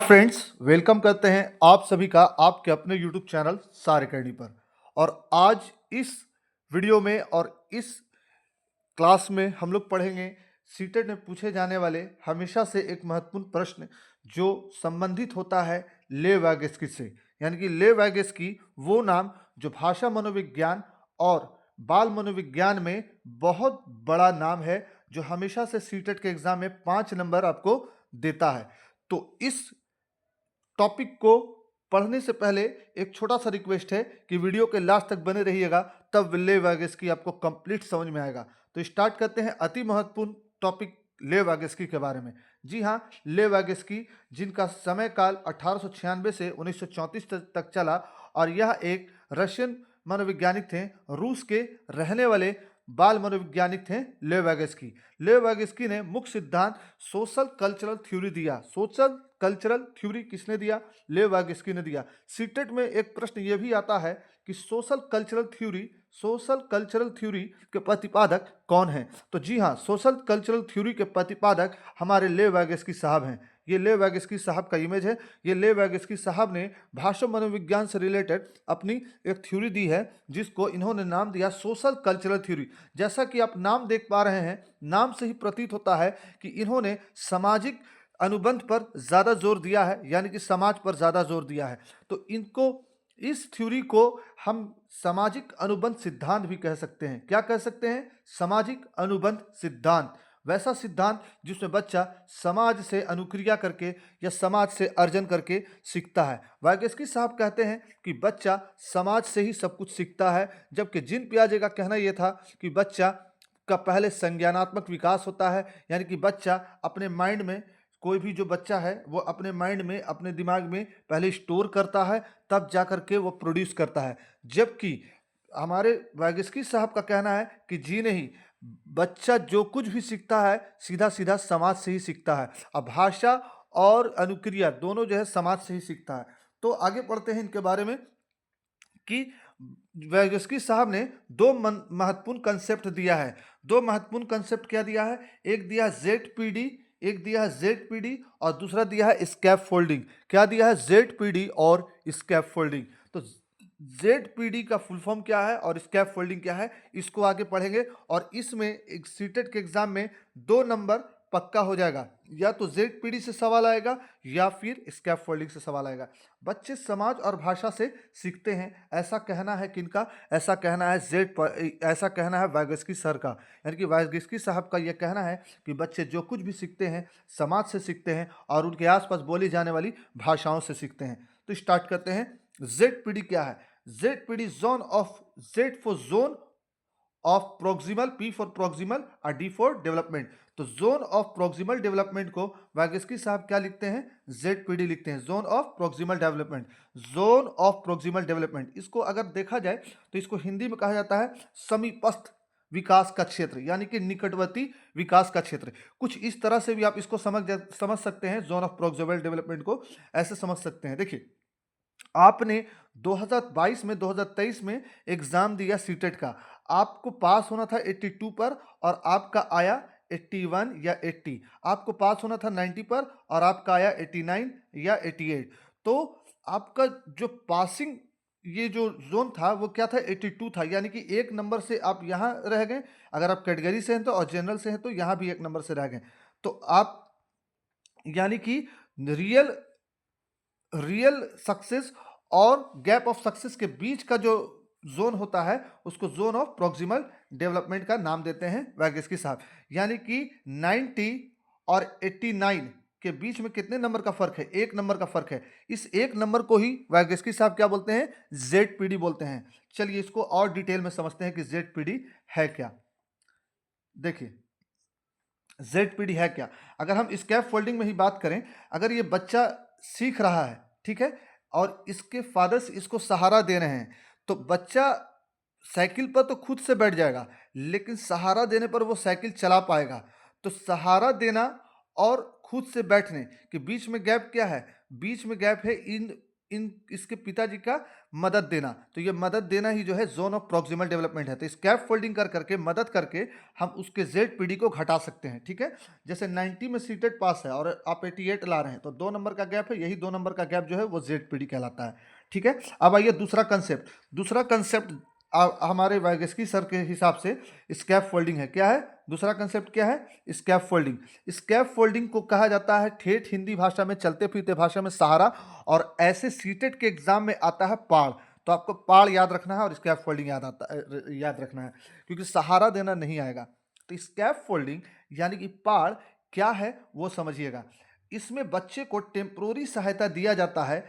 Friends, welcome करते हैं आप सभी का आपके अपने यूट्यूब चैनल सार अकेडमी पर। और आज इस वीडियो में और इस क्लास में हम लोग पढ़ेंगे सीटेट में पूछे जाने वाले हमेशा से एक महत्वपूर्ण प्रश्न जो संबंधित होता है ले वैगस्की से। यानी कि ले वैगस्की वो नाम जो भाषा मनोविज्ञान और बाल मनोविज्ञान में बहुत बड़ा नाम है, जो हमेशा से सीटेट के एग्जाम में 5 नंबर आपको देता है। तो इस टॉपिक को पढ़ने से पहले एक छोटा सा रिक्वेस्ट है कि वीडियो के लास्ट तक बने रहिएगा, तब ले वैगस्की आपको कंप्लीट समझ में आएगा। तो स्टार्ट करते हैं अति महत्वपूर्ण टॉपिक ले वैगस्की के बारे में। जी हाँ, ले वैगस्की जिनका समय काल 1896 से 1934 तक चला, और यह एक रशियन मनोवैज्ञानिक थे, रूस के रहने वाले बाल मनोवैज्ञानिक थे ले वैगस्की। ले वैगस्की ने मुख्य सिद्धांत सोशल कल्चरल थ्योरी दिया। सोशल कल्चरल थ्योरी किसने दिया? ले वैगस्की ने दिया। सीटेट में एक प्रश्न यह भी आता है कि सोशल कल्चरल थ्योरी के प्रतिपादक कौन है? तो जी हाँ, सोशल कल्चरल थ्योरी के प्रतिपादक हमारे ले वैगस्की साहब हैं। ये ले वैगस्की साहब का इमेज है। ये ले वैगस्की साहब ने भाषा मनोविज्ञान से रिलेटेड अपनी एक थ्योरी दी है, जिसको इन्होंने नाम दिया सोशल कल्चरल थ्योरी। जैसा कि आप नाम देख पा रहे हैं, नाम से ही प्रतीत होता है कि इन्होंने सामाजिक अनुबंध पर ज़्यादा जोर दिया है, यानी कि समाज पर ज़्यादा जोर दिया है। तो इनको, इस थ्योरी को हम सामाजिक अनुबंध सिद्धांत भी कह सकते हैं। क्या कह सकते हैं? सामाजिक अनुबंध सिद्धांत। वैसा सिद्धांत जिसमें बच्चा समाज से अनुक्रिया करके या समाज से अर्जन करके सीखता है। वैगस्की साहब कहते हैं कि बच्चा समाज से ही सब कुछ सीखता है, जबकि जीन पियाजे का कहना यह था कि बच्चा का पहले संज्ञानात्मक विकास होता है, यानी कि बच्चा अपने माइंड में, कोई भी जो बच्चा है वो अपने माइंड में, अपने दिमाग में पहले स्टोर करता है, तब जा कर के वो प्रोड्यूस करता है। जबकि हमारे वैगस्की साहब का कहना है कि जी नहीं, बच्चा जो कुछ भी सीखता है सीधा सीधा समाज से ही सीखता है। अब भाषा और अनुक्रिया दोनों जो है समाज से ही सीखता है। तो आगे पढ़ते हैं इनके बारे में कि वैगस्की साहब ने दो महत्वपूर्ण कंसेप्ट दिया है। दो महत्वपूर्ण कंसेप्ट क्या दिया है? एक दिया जेड-पीडी, एक दिया है जेड-पीडी, और दूसरा दिया है स्कैप फोल्डिंग। क्या दिया है? जेड-पीडी और स्कैप फोल्डिंग। तो जेड-पीडी का फुल फॉर्म क्या है और स्कैप फोल्डिंग क्या है, इसको आगे पढ़ेंगे। और इसमें एक सीटेट के एग्जाम में 2 नंबर पक्का हो जाएगा। या तो जेड-पीडी से सवाल आएगा या फिर स्कैप फोल्डिंग से सवाल आएगा। बच्चे समाज और भाषा से सीखते हैं, ऐसा कहना है किनका? ऐसा कहना है ऐसा कहना है वैगस्की सर का। यानी कि वैगस्की साहब का यह कहना है कि बच्चे जो कुछ भी सीखते हैं समाज से सीखते हैं और उनके आसपास बोली जाने वाली भाषाओं से सीखते हैं। तो स्टार्ट करते हैं। जेड-पीडी क्या है? Z-PD zone of, Z for zone of proximal, P for proximal और डी फॉर डेवलपमेंट। तो जोन ऑफ प्रोक्सिमल डेवलपमेंट को वैगस्की साहब क्या लिखते हैं? जेड-पीडी लिखते हैं, zone of proximal development. Zone of proximal development, इसको अगर देखा जाए तो इसको हिंदी में कहा जाता है समीपस्थ विकास का क्षेत्र, यानी कि निकटवर्ती विकास का क्षेत्र। कुछ इस तरह से भी आप इसको समझ सकते हैं। जोन ऑफ प्रोक्सिमल डेवलपमेंट को ऐसे समझ सकते हैं। देखिए, आपने 2022 में, 2023 में एग्जाम दिया सीटेट का, आपको पास होना था 82 पर और आपका आया 81 या 80। आपको पास होना था 90 पर और आपका आया 89 या 88। तो आपका जो पासिंग, ये जो जोन था वो क्या था? 82 था। यानी कि 1 नंबर से आप यहाँ रह गए। अगर आप कैटेगरी से हैं तो, और जनरल से हैं तो यहाँ भी 1 नंबर से रह गए। तो आप, यानी कि रियल रियल सक्सेस और गैप ऑफ सक्सेस के बीच का जो जोन होता है उसको जोन ऑफ प्रोक्सिमल डेवलपमेंट का नाम देते हैं वैगस्की साहब। यानी कि 90 और 89 के बीच में कितने नंबर का फर्क है? 1 नंबर का फर्क है। इस 1 नंबर को ही वैगस्की साहब क्या बोलते हैं? जेड-पीडी बोलते हैं। चलिए इसको और डिटेल में समझते हैं कि जेड-पीडी है क्या। देखिए, जेड-पीडी है क्या। अगर हम स्कैप फोल्डिंग में ही बात करें, अगर ये बच्चा सीख रहा है, ठीक है, और इसके फादर्स इसको सहारा दे रहे हैं, तो बच्चा साइकिल पर तो खुद से बैठ जाएगा, लेकिन सहारा देने पर वो साइकिल चला पाएगा। तो सहारा देना और खुद से बैठने के बीच में गैप क्या है? बीच में गैप है इन इन इसके पिताजी का मदद देना, तो ये मदद देना ही जो है जोन ऑफ प्रॉक्सिमल डेवलपमेंट है। तो स्कैप फोल्डिंग कर करके मदद करके हम उसके जेड पीडी को घटा सकते हैं, ठीक है। जैसे 90 में सीटेड पास है और आप 88 ला रहे हैं, तो 2 नंबर का गैप है, यही 2 नंबर का गैप जो है वो जेड पीडी कहलाता है, ठीक है। अब आइए दूसरा कंसेप्ट हमारे वाइगस्की सर के हिसाब से स्कैप फोल्डिंग है। क्या है दूसरा कंसेप्ट? क्या है? स्कैप फोल्डिंग। स्कैप फोल्डिंग को कहा जाता है ठेठ हिंदी भाषा में, चलते फिरते भाषा में सहारा, और ऐसे सीटेट के एग्जाम में आता है पाड़। तो आपको पाड़ याद रखना है और स्कैप फोल्डिंग याद रखना है, क्योंकि सहारा देना नहीं आएगा। तो स्कैप फोल्डिंग यानी कि पाड़ क्या है वो समझिएगा। इसमें बच्चे को टेम्पोररी सहायता दिया जाता है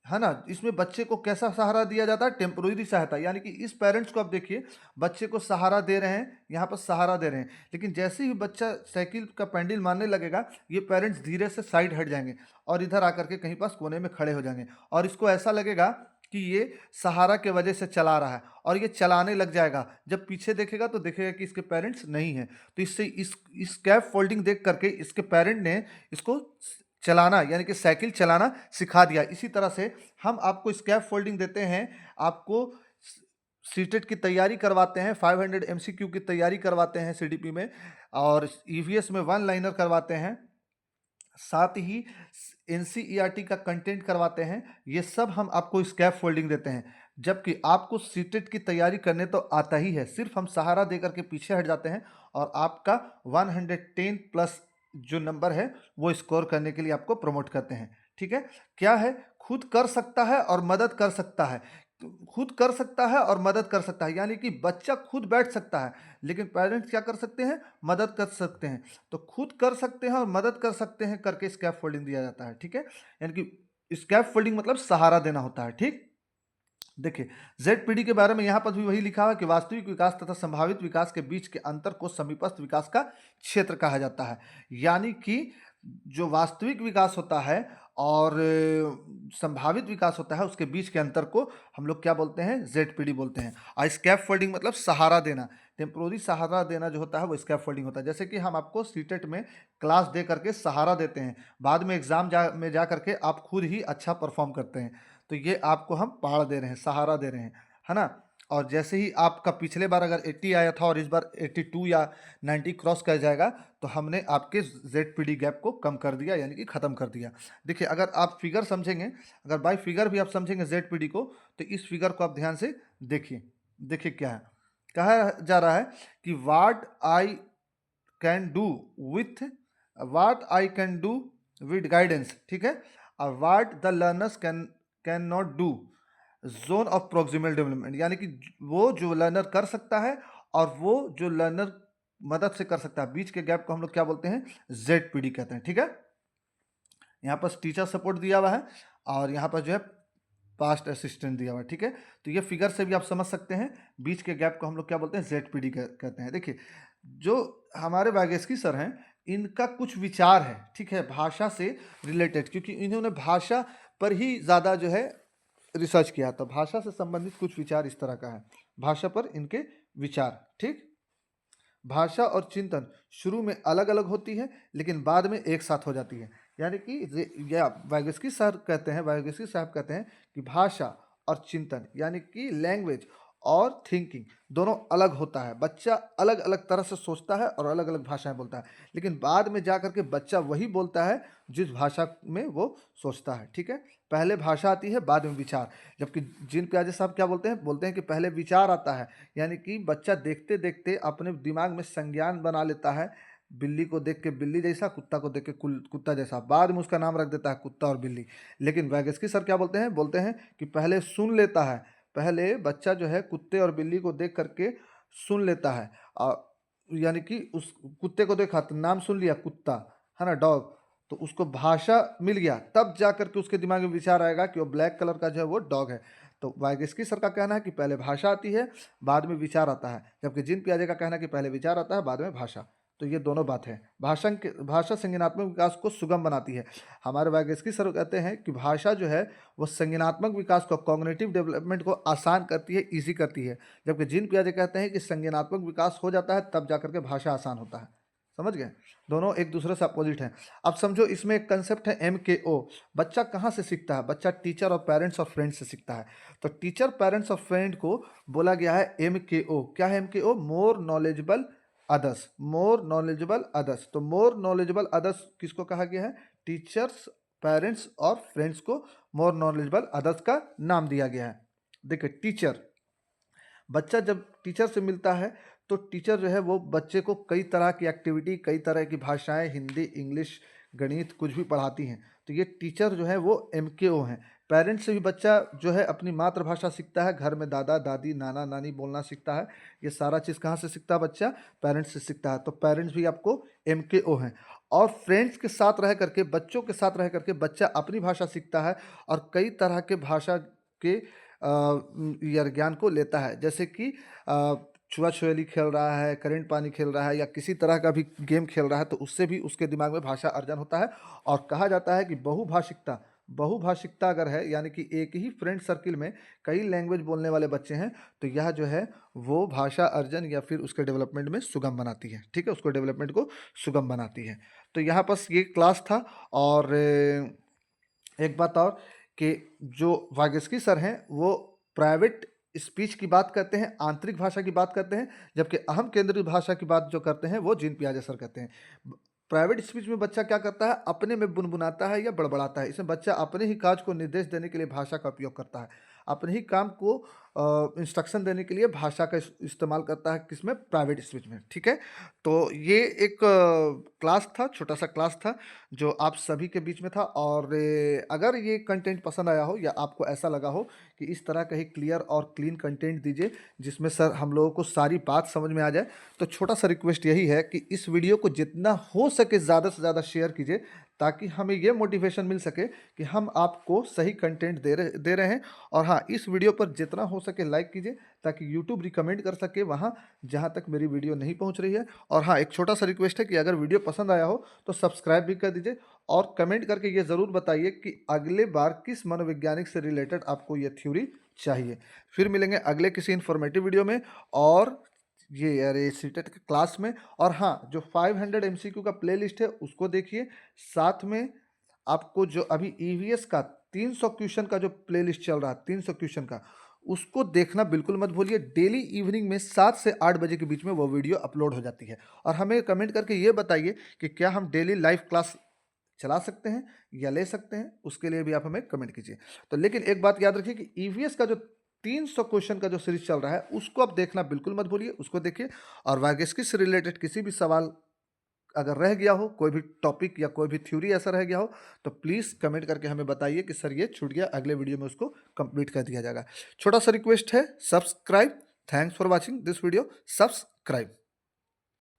ना। इसमें बच्चे को कैसा सहारा दिया जाता है? टेम्पोररी सहायता, यानी कि इस पेरेंट्स को आप देखिए, बच्चे को सहारा दे रहे हैं, यहाँ पर सहारा दे रहे हैं, लेकिन जैसे ही बच्चा साइकिल का पैंडल मारने लगेगा, ये पेरेंट्स धीरे से साइड हट जाएंगे और इधर आकर के कहीं पास कोने में खड़े हो जाएंगे, और इसको ऐसा लगेगा कि ये सहारा के वजह से चला रहा है, और ये चलाने लग जाएगा। जब पीछे देखेगा तो देखेगा कि इसके पेरेंट्स नहीं है। तो इससे इस कैप फोल्डिंग देख करके इसके पेरेंट ने इसको चलाना यानी कि साइकिल चलाना सिखा दिया। इसी तरह से हम आपको स्कैप फोल्डिंग देते हैं, आपको सीटेट की तैयारी करवाते हैं, 500 एमसीक्यू की तैयारी करवाते हैं सीडीपी में, और ईवीएस में 1 लाइनर करवाते हैं, साथ ही एनसीईआरटी का कंटेंट करवाते हैं। ये सब हम आपको स्कैप फोल्डिंग देते हैं, जबकि आपको सीटेट की तैयारी करने तो आता ही है, सिर्फ हम सहारा देकर के पीछे हट जाते हैं और आपका 110 प्लस जो नंबर है वो स्कोर करने के लिए आपको प्रमोट करते हैं, ठीक है। क्या है? खुद कर सकता है और मदद कर सकता है। खुद कर सकता है और मदद कर सकता है, यानी कि बच्चा खुद बैठ सकता है, लेकिन पेरेंट्स क्या कर सकते हैं? मदद कर सकते हैं। तो खुद कर सकते हैं और मदद कर सकते हैं करके स्कैप फोल्डिंग दिया जाता है, ठीक है। यानी कि स्कैप फोल्डिंग मतलब सहारा देना होता है, ठीक। देखिए, जेडपीडी के बारे में यहाँ पर भी वही लिखा हुआ कि वास्तविक विकास तथा संभावित विकास के बीच के अंतर को समीपस्थ विकास का क्षेत्र कहा जाता है। यानी कि जो वास्तविक विकास होता है और संभावित विकास होता है, उसके बीच के अंतर को हम लोग क्या बोलते हैं? जेडपीडी बोलते हैं। और स्कैप फोल्डिंग मतलब सहारा देना, टेम्पोररी सहारा देना जो होता है वो स्कैप फोल्डिंग होता है। जैसे कि हम आपको सीटेट में क्लास दे करके सहारा देते हैं, बाद में एग्जाम में जा करके आप खुद ही अच्छा परफॉर्म करते हैं, तो ये आपको हम पहाड़ दे रहे हैं, सहारा दे रहे हैं, है ना। और जैसे ही आपका पिछले बार अगर 80 आया था और इस बार 82 या 90 क्रॉस कर जाएगा, तो हमने आपके जेडपीडी गैप को कम कर दिया, यानी कि ख़त्म कर दिया। देखिए, अगर आप फिगर समझेंगे, अगर बाय फिगर भी आप समझेंगे जेडपीडी को, तो इस फिगर को आप ध्यान से देखिए। देखिए क्या है, कहा जा रहा है कि what I can do with guidance, ठीक है। और what the learners can not do, zone of proximal development, यानी कि वो जो लर्नर कर सकता है और वो जो लर्नर मदद से कर सकता है, बीच के गैप को हम लोग क्या बोलते हैं? जेडपीडी कहते हैं, ठीक है। यहाँ पर टीचर सपोर्ट दिया हुआ है और यहाँ पर जो है पास्ट असिस्टेंट दिया हुआ है, ठीक है। तो ये फिगर से भी आप समझ सकते हैं, बीच के गैप को हम लोग क्या बोलते हैं? जेडपीडी कहते हैं। देखिए, जो हमारे वागेस्की सर हैं, इनका कुछ विचार है, ठीक है, भाषा से रिलेटेड, क्योंकि इन्होंने भाषा पर ही ज़्यादा जो है रिसर्च किया, तो भाषा से संबंधित कुछ विचार इस तरह का है, भाषा पर इनके विचार, ठीक। भाषा और चिंतन शुरू में अलग अलग होती है, लेकिन बाद में एक साथ हो जाती है। यानी कि या वाइगस्की सर कहते हैं, वाइगस्की साहब कहते हैं कि भाषा और चिंतन यानी कि लैंग्वेज और थिंकिंग दोनों अलग होता है। बच्चा अलग अलग तरह से सोचता है और अलग अलग भाषाएं बोलता है, लेकिन बाद में जा करके बच्चा वही बोलता है जिस भाषा में वो सोचता है, ठीक है। पहले भाषा आती है, बाद में विचार। जबकि जीन पियाजे साहब क्या बोलते हैं कि पहले विचार आता है, यानी कि बच्चा देखते देखते अपने दिमाग में संज्ञान बना लेता है, बिल्ली को देख के बिल्ली जैसा, कुत्ता को देख के कुत्ता जैसा, बाद में उसका नाम रख देता है कुत्ता और बिल्ली। लेकिन वैगस्की सर क्या बोलते हैं कि पहले सुन लेता है, पहले बच्चा जो है कुत्ते और बिल्ली को देख करके सुन लेता है, और यानी कि उस कुत्ते को देखा तो नाम सुन लिया कुत्ता, है ना, डॉग, तो उसको भाषा मिल गया, तब जा करके उसके दिमाग में विचार आएगा कि वो ब्लैक कलर का जो है वो डॉग है। तो वाइगस्की सर का कहना है कि पहले भाषा आती है, बाद में विचार आता है, जबकि जीन पियाजे का कहना है कि पहले विचार आता है, बाद में भाषा। तो ये दोनों बात है। भाषा संज्ञानात्मक विकास को सुगम बनाती है। हमारे वाइगस्की सर कहते हैं कि भाषा जो है वो संज्ञानात्मक विकास को, कॉग्निटिव डेवलपमेंट को आसान करती है, ईजी करती है, जबकि जीन पियाजे कहते हैं कि संज्ञानात्मक विकास हो जाता है तब जाकर के भाषा आसान होता है। समझ गए, दोनों एक दूसरे से अपोजिट हैं। अब समझो इसमें एक कंसेप्ट है MKO। बच्चा कहाँ से सीखता है? बच्चा टीचर और पेरेंट्स और फ्रेंड्स से सीखता है। तो टीचर, पेरेंट्स और फ्रेंड को बोला गया है MKO। क्या है MKO? More knowledgeable others, more knowledgeable others. तो मोर नॉलेजेबल अदर्स किसको कहा गया है? टीचर्स, पेरेंट्स और फ्रेंड्स को मोर नॉलेजेबल अदर्स का नाम दिया गया है। देखिए, टीचर, बच्चा जब टीचर से मिलता है तो टीचर जो है वो बच्चे को कई तरह की एक्टिविटी, कई तरह की भाषाएं, हिंदी, इंग्लिश, गणित कुछ भी पढ़ाती हैं। तो ये टीचर जो है वो MKO हैं। पेरेंट्स से भी बच्चा जो है अपनी मातृभाषा सीखता है, घर में दादा दादी, नाना नानी बोलना सीखता है। ये सारा चीज़ कहाँ से सीखता है बच्चा? पेरेंट्स से सीखता है। तो पेरेंट्स भी आपको MKO हैं। और फ्रेंड्स के साथ रह करके, बच्चों के साथ रह करके बच्चा अपनी भाषा सीखता है और कई तरह के भाषा के ज्ञान को लेता है। जैसे कि छुआ छुएली खेल रहा है, करंट पानी खेल रहा है, या किसी तरह का भी गेम खेल रहा है, तो उससे भी उसके दिमाग में भाषा अर्जन होता है। और कहा जाता है कि बहुभाषिकता, बहुभाषिकता अगर है, यानी कि एक ही फ्रेंड सर्किल में कई लैंग्वेज बोलने वाले बच्चे हैं, तो यह जो है वो भाषा अर्जन या फिर उसके डेवलपमेंट में सुगम बनाती है। ठीक है, उसको डेवलपमेंट को सुगम बनाती है। तो यहाँ बस ये क्लास था। और एक बात और, कि जो वागेस्की सर हैं वो प्राइवेट स्पीच की बात करते हैं, आंतरिक भाषा की बात करते हैं, जबकि अहम केंद्रित भाषा की बात जो करते हैं वो जीन पियाजे सर करते हैं। प्राइवेट स्पीच में बच्चा क्या करता है? अपने में बुनबुनाता है या बड़बड़ाता है। इसमें बच्चा अपने ही काज को निर्देश देने के लिए भाषा का उपयोग करता है, अपने ही काम को इंस्ट्रक्शन देने के लिए भाषा का इस्तेमाल करता है। किसमें? प्राइवेट स्पीच में। ठीक है, तो ये एक क्लास था, छोटा सा क्लास था जो आप सभी के बीच में था। और अगर ये कंटेंट पसंद आया हो, या आपको ऐसा लगा हो कि इस तरह का ही क्लियर और क्लीन कंटेंट दीजिए जिसमें सर हम लोगों को सारी बात समझ में आ जाए, तो छोटा सा रिक्वेस्ट यही है कि इस वीडियो को जितना हो सके ज़्यादा से ज़्यादा शेयर कीजिए, ताकि हमें ये मोटिवेशन मिल सके कि हम आपको सही कंटेंट दे रहे हैं। और हाँ, इस वीडियो पर जितना हो सके लाइक कीजिए, ताकि यूट्यूब रिकमेंड कर सके वहाँ जहाँ तक मेरी वीडियो नहीं पहुँच रही है। और हाँ, एक छोटा सा रिक्वेस्ट है कि अगर वीडियो पसंद आया हो तो सब्सक्राइब भी कर दीजिए, और कमेंट करके ये ज़रूर बताइए कि अगले बार किस मनोवैज्ञानिक से रिलेटेड आपको ये थ्योरी चाहिए। फिर मिलेंगे अगले किसी इन्फॉर्मेटिव वीडियो में, और ये अरे सीटेट के क्लास में। और हाँ, जो 500 MCQ का प्लेलिस्ट है उसको देखिए। साथ में आपको जो अभी EVS का 300 क्वेश्चन का जो प्लेलिस्ट चल रहा है, 300 क्वेश्चन का, उसको देखना बिल्कुल मत भूलिए। डेली इवनिंग में 7 से 8 बजे के बीच में वो वीडियो अपलोड हो जाती है। और हमें कमेंट करके ये बताइए कि क्या हम डेली लाइव क्लास चला सकते हैं या ले सकते हैं, उसके लिए भी आप हमें कमेंट कीजिए। तो लेकिन एक बात याद रखिए कि EVS का जो 300 क्वेश्चन का जो सीरीज चल रहा है उसको आप देखना बिल्कुल मत भूलिए, उसको देखिए। और वागेस्की से रिलेटेड किसी भी सवाल अगर रह गया हो, कोई भी टॉपिक या कोई भी थ्योरी ऐसा रह गया हो, तो प्लीज़ कमेंट करके हमें बताइए कि सर ये छूट गया, अगले वीडियो में उसको कंप्लीट कर दिया जाएगा। छोटा सा रिक्वेस्ट है, subscribe. Thanks for watching this video. Subscribe.